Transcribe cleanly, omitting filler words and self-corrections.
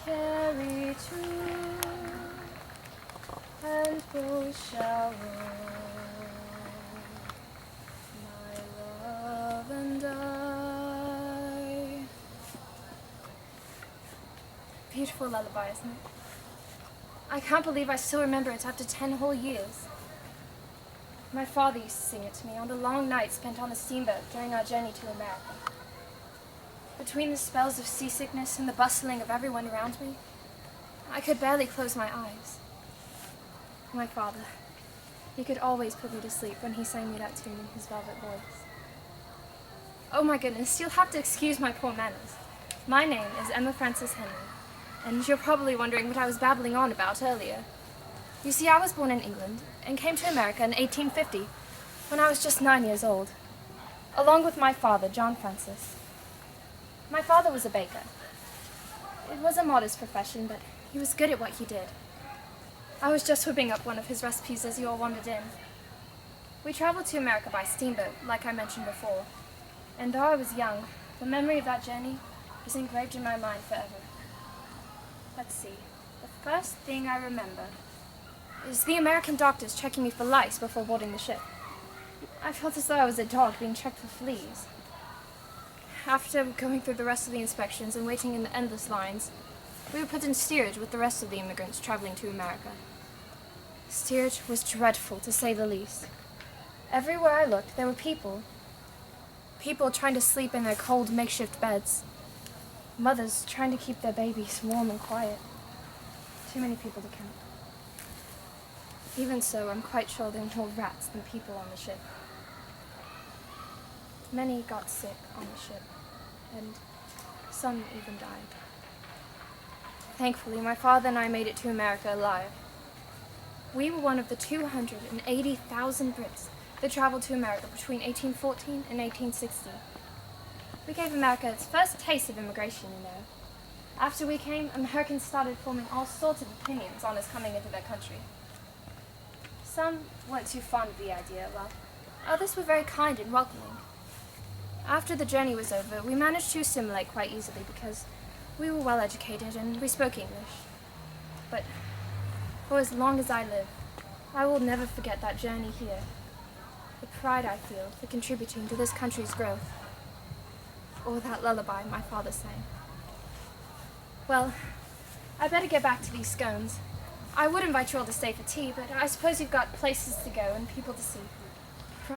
cherry tree, and who shall roll my love and I? Beautiful lullaby, isn't it? I can't believe I still remember it after 10 whole years. My father used to sing it to me on the long nights spent on the steamboat during our journey to America. Between the spells of seasickness and the bustling of everyone around me, I could barely close my eyes. My father, he could always put me to sleep when he sang me that tune in his velvet voice. Oh my goodness, you'll have to excuse my poor manners. My name is Emma Frances Henry, and you're probably wondering what I was babbling on about earlier. You see, I was born in England and came to America in 1850 when I was just 9 years old, along with my father, John Francis. My father was a baker. It was a modest profession, but he was good at what he did. I was just whipping up one of his recipes as you all wandered in. We traveled to America by steamboat, like I mentioned before, and though I was young, the memory of that journey is engraved in my mind forever. Let's see, the first thing I remember is the American doctors checking me for lice before boarding the ship. I felt as though I was a dog being checked for fleas. After going through the rest of the inspections and waiting in the endless lines, we were put in steerage with the rest of the immigrants traveling to America. Steerage was dreadful, to say the least. Everywhere I looked, there were people. People trying to sleep in their cold makeshift beds. Mothers trying to keep their babies warm and quiet. Too many people to count. Even so, I'm quite sure there were more rats than people on the ship. Many got sick on the ship, and some even died. Thankfully, my father and I made it to America alive. We were one of the 280,000 Brits that traveled to America between 1814 and 1860. We gave America its first taste of immigration, you know. After we came, Americans started forming all sorts of opinions on us coming into their country. Some weren't too fond of the idea, while others were very kind and welcoming. After the journey was over, we managed to assimilate quite easily because we were well educated and we spoke English. But for as long as I live, I will never forget that journey here, the pride I feel for contributing to this country's growth, or that lullaby my father sang. Well, I better get back to these scones. I would invite you all to stay for tea, but I suppose you've got places to go and people to see.